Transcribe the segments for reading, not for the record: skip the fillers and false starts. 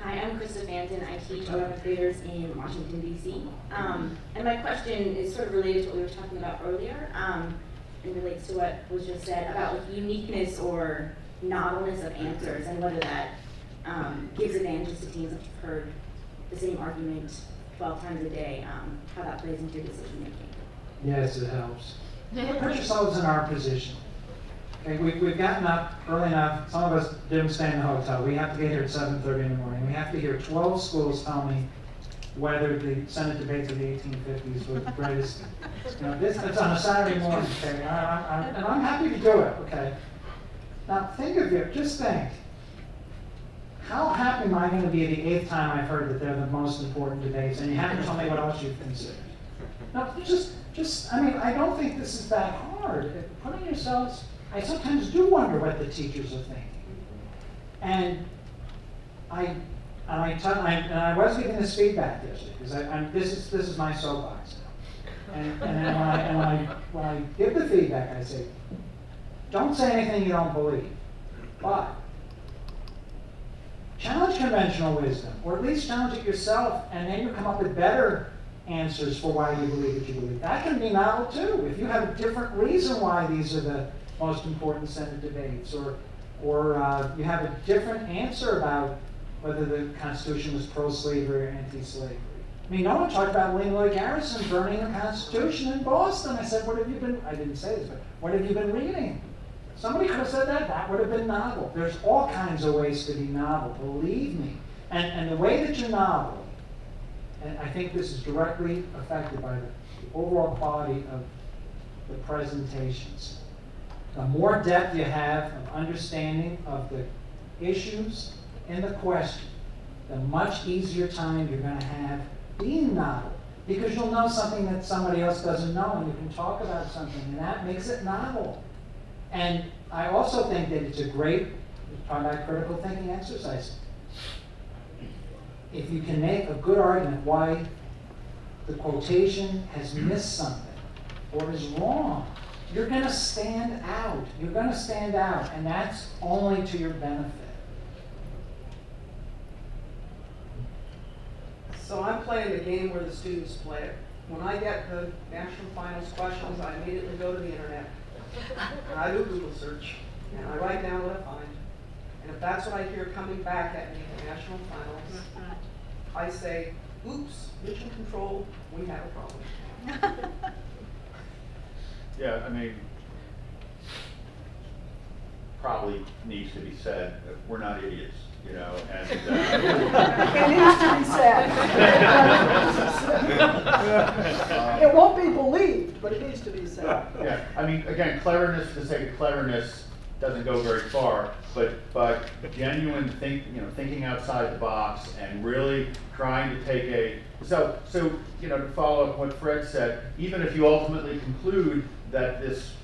Hi, I'm Krista Fanton. I teach 11th graders in Washington, D.C. And my question is sort of related to what we were talking about earlier, and relates to what was just said about like uniqueness or novelness of answers, and whether that gives advantages to teams. If you've heard the same argument 12 times a day, how that plays into your decision making. Yes, it helps. Put yourselves in our position. Okay, we've gotten up early enough. Some of us didn't stay in the hotel. We have to get here at 7:30 in the morning. We have to hear 12 schools tell me whether the Senate debates of the 1850s were the greatest. You know, it's on a Saturday morning, okay? And I'm happy to do it, okay? Now think of it. Just think. How happy am I going to be the 8th time I've heard that they're the most important debates, and you haven't told me what else you've considered? Now, I mean, I don't think this is that hard. Putting yourselves, I sometimes do wonder what the teachers are thinking. And I was giving this feedback yesterday, because this is my soapbox now. And then when I give the feedback, I say, don't say anything you don't believe, but challenge conventional wisdom, or at least challenge it yourself, and then you come up with better answers for why you believe what you believe. That can be novel too. If you have a different reason why these are the most important Senate debates, or you have a different answer about whether the Constitution was pro-slavery or anti-slavery. I mean, no one talked about William Lloyd Garrison burning the Constitution in Boston. I said, I didn't say this, but what have you been reading? Somebody could have said that. That would have been novel. There's all kinds of ways to be novel, believe me. And the way that you're novel, and I think this is directly affected by the overall quality of the presentations. The more depth you have of understanding of the issues in the question, the much easier time you're going to have being novel. Because you'll know something that somebody else doesn't know, and you can talk about something, and that makes it novel. And I also think that it's a great, talking about critical thinking exercise. If you can make a good argument why the quotation has missed something or is wrong, you're going to stand out. You're going to stand out, and that's only to your benefit. So I'm playing the game where the students play it. When I get the national finals questions, I immediately go to the internet. And I do a Google search, and I write down what I find. And if that's what I hear coming back at me in the national finals, I say, oops, mission control, we have a problem. Yeah, I mean, probably needs to be said that we're not idiots, you know, and it needs to be said. It won't be believed, but it needs to be said. Yeah, I mean, again, cleverness for the sake of cleverness doesn't go very far, but genuine thinking outside the box and really trying to take so you know, to follow up what Fred said, even if you ultimately conclude that these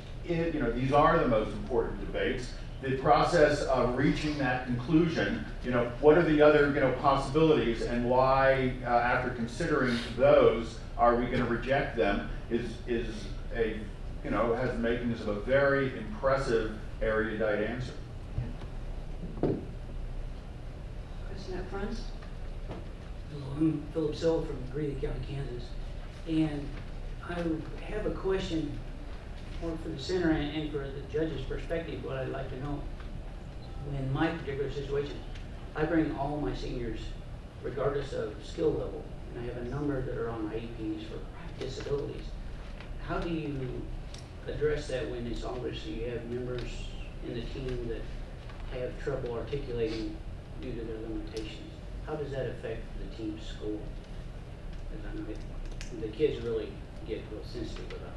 are the most important debates, the process of reaching that conclusion, you know, what are the other possibilities, and why after considering those are we going to reject them has the makings of a very impressive erudite answer. Question up front. Hello, I'm Philip Sill from Greeley County, Kansas, and I have a question more for the center and for the judge's perspective. What I'd like to know, in my particular situation, I bring all my seniors, regardless of skill level, and I have a number that are on IEPs for disabilities. How do you address that when it's obviously you have members in the team that have trouble articulating due to their limitations? How does that affect the team's score? Because I know the kids really get real sensitive about it.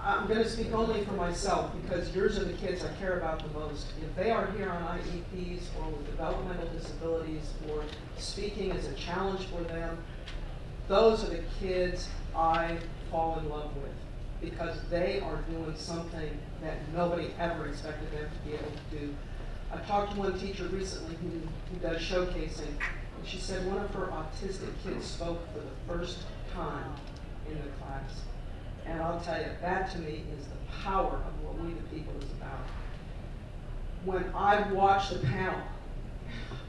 I'm going to speak only for myself, because yours are the kids I care about the most. If they are here on IEPs or with developmental disabilities, or speaking is a challenge for them, those are the kids I fall in love with, because they are doing something that nobody ever expected them to be able to do. I talked to one teacher recently who does showcasing, and she said one of her autistic kids spoke for the first time in the class. And I'll tell you, that to me is the power of what We the People is about. When I watch the panel,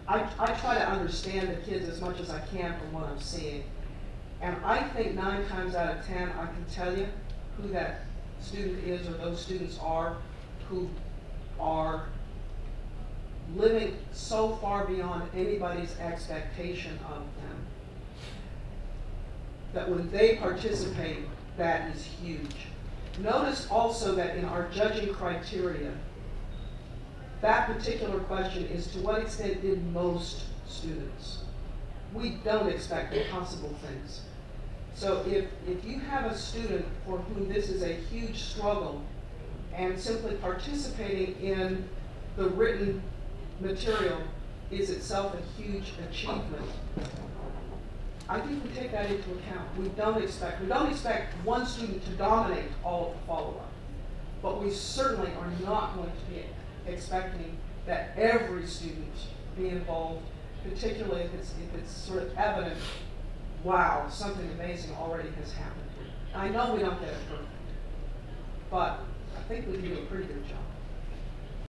I try to understand the kids as much as I can from what I'm seeing. And I think 9 times out of 10, I can tell you who that student is or those students are who are living so far beyond anybody's expectation of them that when they participate, that is huge. Notice also that in our judging criteria, that particular question is to what extent did most students? We don't expect impossible things. So if you have a student for whom this is a huge struggle and simply participating in the written material is itself a huge achievement, I think we take that into account. We don't expect one student to dominate all of the follow-up, but we certainly are not going to be expecting that every student be involved, particularly if it's sort of evident, wow, something amazing already has happened. I know we don't get it perfect, but I think we do a pretty good job.